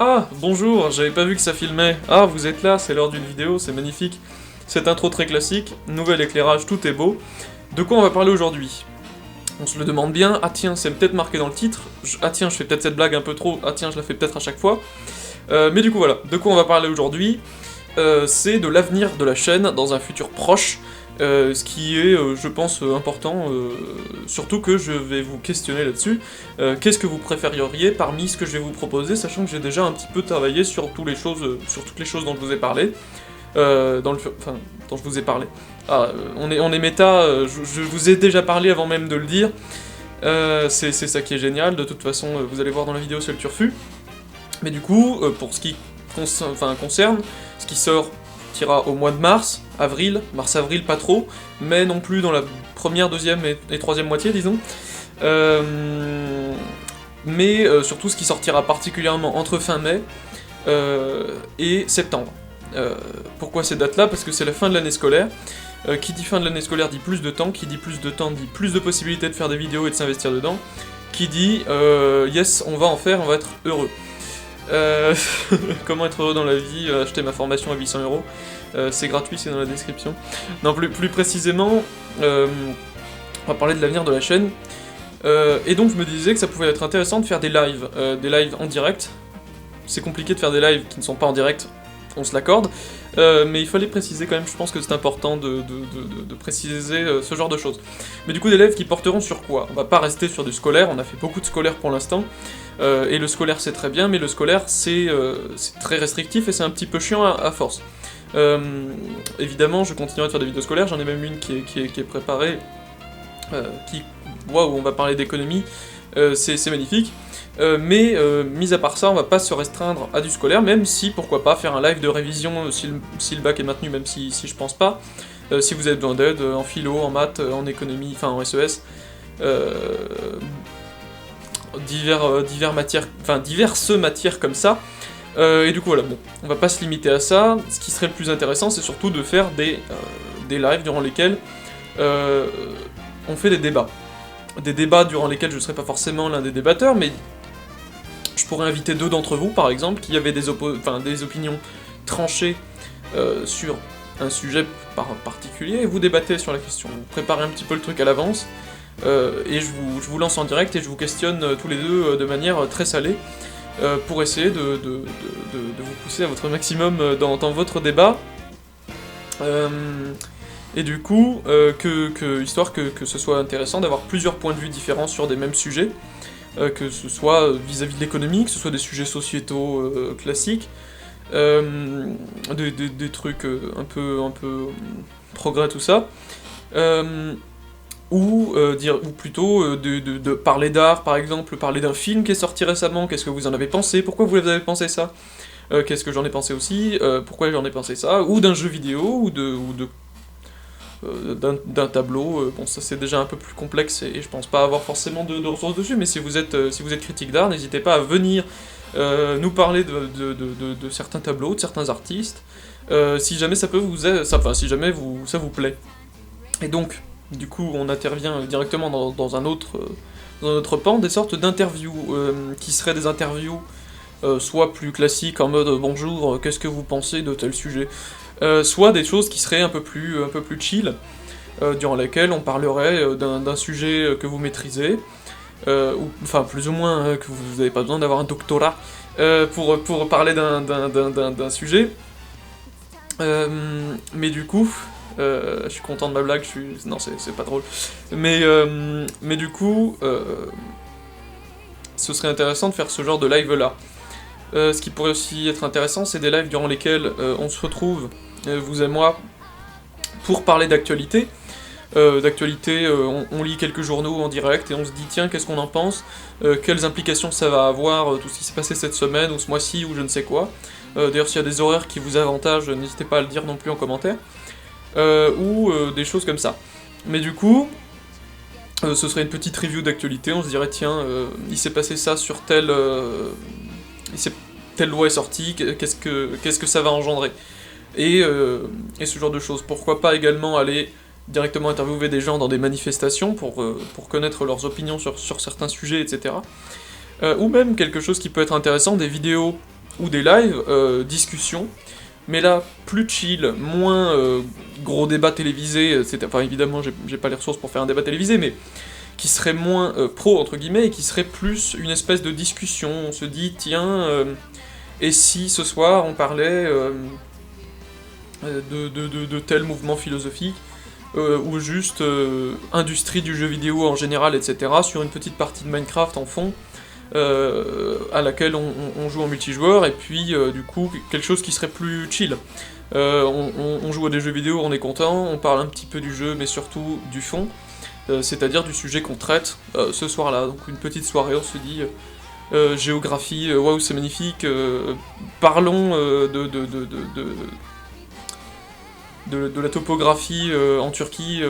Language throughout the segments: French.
Ah, bonjour, j'avais pas vu que ça filmait. Ah, vous êtes là, c'est l'heure d'une vidéo, c'est magnifique. Cette intro très classique, nouvel éclairage, tout est beau. De quoi on va parler aujourd'hui? On se le demande bien, ah tiens, c'est peut-être marqué dans le titre, ah tiens, je fais peut-être cette blague un peu trop, ah tiens, je la fais peut-être à chaque fois. Mais du coup voilà, de quoi on va parler aujourd'hui? C'est de l'avenir de la chaîne dans un futur proche, ce qui est, je pense, important, surtout que je vais vous questionner là-dessus. Qu'est-ce que vous préféreriez parmi ce que je vais vous proposer, sachant que j'ai déjà un petit peu travaillé sur toutes les choses dont je vous ai parlé, enfin, dont je vous ai parlé. Ah, on est méta, je vous ai déjà parlé avant même de le dire, c'est ça qui est génial, de toute façon, vous allez voir dans la vidéo, c'est le turfu. Mais du coup, pour ce qui concerne, ce qui sortira au mois de mars-avril, pas trop, mais non plus dans la première, deuxième et troisième moitié, disons. Mais surtout ce qui sortira particulièrement entre fin mai et septembre. Pourquoi ces dates-là? Parce que c'est la fin de l'année scolaire. Qui dit fin de l'année scolaire dit plus de temps, qui dit plus de temps dit plus de possibilités de faire des vidéos et de s'investir dedans, qui dit yes, on va en faire, on va être heureux. Comment être heureux dans la vie, acheter ma formation à 800€, c'est gratuit, c'est dans la description. Non, plus précisément, on va parler de l'avenir de la chaîne, et donc je me disais que ça pouvait être intéressant de faire des lives en direct. C'est compliqué de faire des lives qui ne sont pas en direct, on se l'accorde, mais il fallait préciser quand même, je pense que c'est important de préciser ce genre de choses. Mais du coup, des lives qui porteront sur quoi? On va pas rester sur du scolaire, on a fait beaucoup de scolaire pour l'instant, et le scolaire c'est très bien, mais le scolaire c'est très restrictif et c'est un petit peu chiant à force. Évidemment, je continuerai de faire des vidéos scolaires, j'en ai même une qui est préparée, waouh, on va parler d'économie, c'est magnifique. Mais mis à part ça, on va pas se restreindre à du scolaire, même si, pourquoi pas, faire un live de révision si le bac est maintenu, même si je pense pas. Si vous avez besoin d'aide en philo, en maths, en économie, enfin en SES, diverses matières comme ça. Et du coup voilà, bon, on va pas se limiter à ça. Ce qui serait le plus intéressant, c'est surtout de faire des lives durant lesquels on fait des débats. Des débats durant lesquels je serai pas forcément l'un des débatteurs, mais je pourrais inviter deux d'entre vous, par exemple, qui avaient des opinions tranchées sur un sujet particulier, et vous débattez sur la question. Vous préparez un petit peu le truc à l'avance, et je vous lance en direct et je vous questionne tous les deux de manière très salée, pour essayer de vous pousser à votre maximum dans votre débat. Et du coup, histoire que ce soit intéressant d'avoir plusieurs points de vue différents sur des mêmes sujets, que ce soit vis-à-vis de l'économie, que ce soit des sujets sociétaux classiques, des trucs un peu progrès, tout ça, ou plutôt de parler d'art, par exemple, parler d'un film qui est sorti récemment, qu'est-ce que vous en avez pensé, pourquoi vous avez pensé ça, qu'est-ce que j'en ai pensé aussi, pourquoi j'en ai pensé ça, ou d'un jeu vidéo, d'un tableau. Bon, ça c'est déjà un peu plus complexe et je pense pas avoir forcément de ressources dessus, mais si vous êtes critique d'art, n'hésitez pas à venir nous parler de certains tableaux, de certains artistes, si jamais ça peut si jamais ça vous plaît. Et donc, du coup, on intervient directement dans un autre pan, des sortes d'interviews, qui seraient des interviews soit plus classiques en mode bonjour, qu'est-ce que vous pensez de tel sujet, soit des choses qui seraient un peu plus chill, durant lesquelles on parlerait d'un sujet que vous maîtrisez, ou enfin plus ou moins que vous n'avez pas besoin d'avoir un doctorat pour parler d'un sujet. Mais du coup, je suis content de ma blague, non c'est pas drôle, mais du coup, ce serait intéressant de faire ce genre de live là. Ce qui pourrait aussi être intéressant, c'est des lives durant lesquels on se retrouve, vous et moi, pour parler d'actualité. On lit quelques journaux en direct et on se dit tiens, qu'est-ce qu'on en pense, quelles implications ça va avoir, tout ce qui s'est passé cette semaine ou ce mois-ci ou je ne sais quoi. D'ailleurs, s'il y a des horaires qui vous avantagent, n'hésitez pas à le dire non plus en commentaire, ou des choses comme ça. Mais du coup, ce serait une petite review d'actualité, on se dirait tiens, il s'est passé ça sur telle loi est sortie, qu'est-ce que ça va engendrer, et ce genre de choses. Pourquoi pas également aller directement interviewer des gens dans des manifestations pour connaître leurs opinions sur certains sujets, etc. Ou même quelque chose qui peut être intéressant, des vidéos ou des lives, discussions, mais là, plus chill, moins gros débat télévisé, enfin évidemment j'ai pas les ressources pour faire un débat télévisé, mais qui serait moins pro, entre guillemets, et qui serait plus une espèce de discussion. On se dit, tiens, et si ce soir on parlait de tel mouvement philosophique, ou juste industrie du jeu vidéo en général, etc., sur une petite partie de Minecraft en fond, à laquelle on joue en multijoueur, et puis du coup, quelque chose qui serait plus chill. On joue à des jeux vidéo, on est content, on parle un petit peu du jeu, mais surtout du fond, c'est-à-dire du sujet qu'on traite ce soir-là. Donc une petite soirée, on se dit géographie, waouh c'est magnifique, parlons de la topographie en Turquie,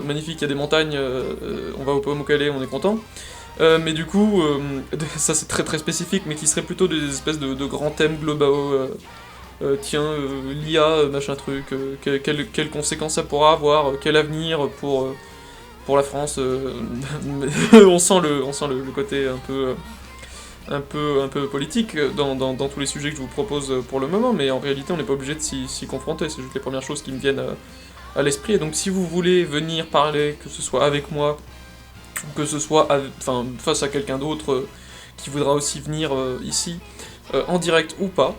magnifique, il y a des montagnes, on va au Pamukkale, on est content. Mais du coup, ça c'est très très spécifique, mais qui serait plutôt des espèces de grands thèmes globaux. Tiens, l'IA, machin truc, quelles conséquences ça pourra avoir, quel avenir pour la France. On sent le côté un peu politique dans tous les sujets que je vous propose pour le moment, mais en réalité on n'est pas obligé de s'y confronter, c'est juste les premières choses qui me viennent à l'esprit. Et donc si vous voulez venir parler, que ce soit avec moi, ou que ce soit face à quelqu'un d'autre qui voudra aussi venir ici, en direct ou pas,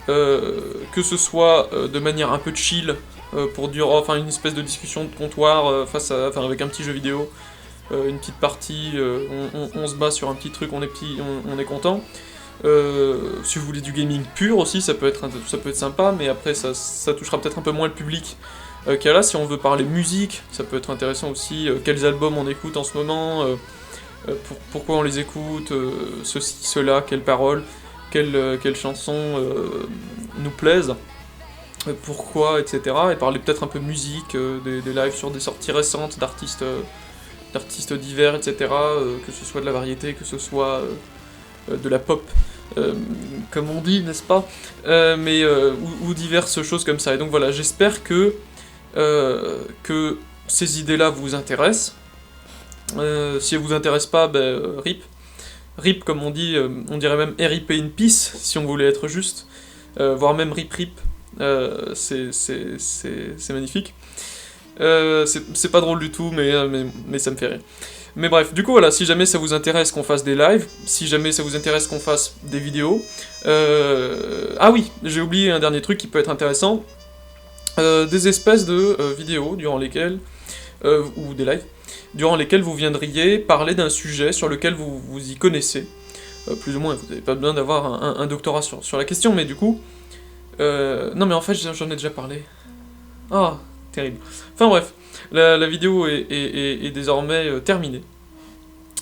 que ce soit de manière un peu chill, pour une espèce de discussion de comptoir avec un petit jeu vidéo, une petite partie, on se bat sur un petit truc, on est content. Si vous voulez du gaming pur aussi, ça peut être sympa, mais après ça touchera peut-être un peu moins le public qu'il y a là. Si on veut parler musique, ça peut être intéressant aussi, quels albums on écoute en ce moment, pourquoi on les écoute, ceci, cela, quelles paroles, quelles chansons nous plaisent, pourquoi, etc. Et parler peut-être un peu musique, des lives sur des sorties récentes d'artistes divers, etc., que ce soit de la variété, que ce soit de la pop, comme on dit, n'est-ce pas, ou diverses choses comme ça. Et donc voilà, j'espère que ces idées-là vous intéressent. Si elles vous intéressent pas, RIP. RIP, comme on dit, on dirait même RIP in peace, si on voulait être juste, voire même RIP RIP, c'est magnifique. C'est pas drôle du tout, mais ça me fait rire. Mais bref, du coup voilà, si jamais ça vous intéresse qu'on fasse des lives, si jamais ça vous intéresse qu'on fasse des vidéos... Ah oui, j'ai oublié un dernier truc qui peut être intéressant. Des espèces de vidéos durant lesquelles... ou des lives, durant lesquels vous viendriez parler d'un sujet sur lequel vous y connaissez. Plus ou moins, vous n'avez pas besoin d'avoir un doctorat sur la question, mais du coup... non mais en fait, j'en ai déjà parlé. Ah, terrible. Enfin bref, la vidéo est désormais terminée.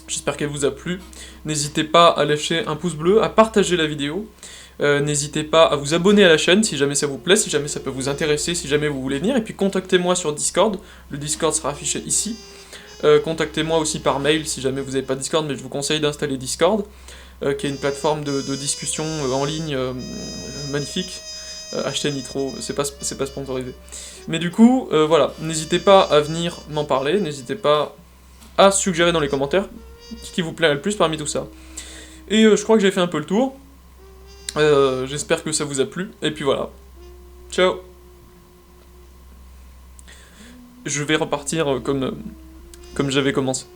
J'espère qu'elle vous a plu. N'hésitez pas à lâcher un pouce bleu, à partager la vidéo. N'hésitez pas à vous abonner à la chaîne si jamais ça vous plaît, si jamais ça peut vous intéresser, si jamais vous voulez venir. Et puis contactez-moi sur Discord, le Discord sera affiché ici. Contactez-moi aussi par mail si jamais vous n'avez pas Discord, mais je vous conseille d'installer Discord, qui est une plateforme de discussion en ligne magnifique. Acheter Nitro, c'est pas sponsorisé. Mais du coup, voilà, n'hésitez pas à venir m'en parler, n'hésitez pas à suggérer dans les commentaires ce qui vous plairait le plus parmi tout ça. Et je crois que j'ai fait un peu le tour. J'espère que ça vous a plu, et puis voilà. Ciao. Je vais repartir comme j'avais commencé.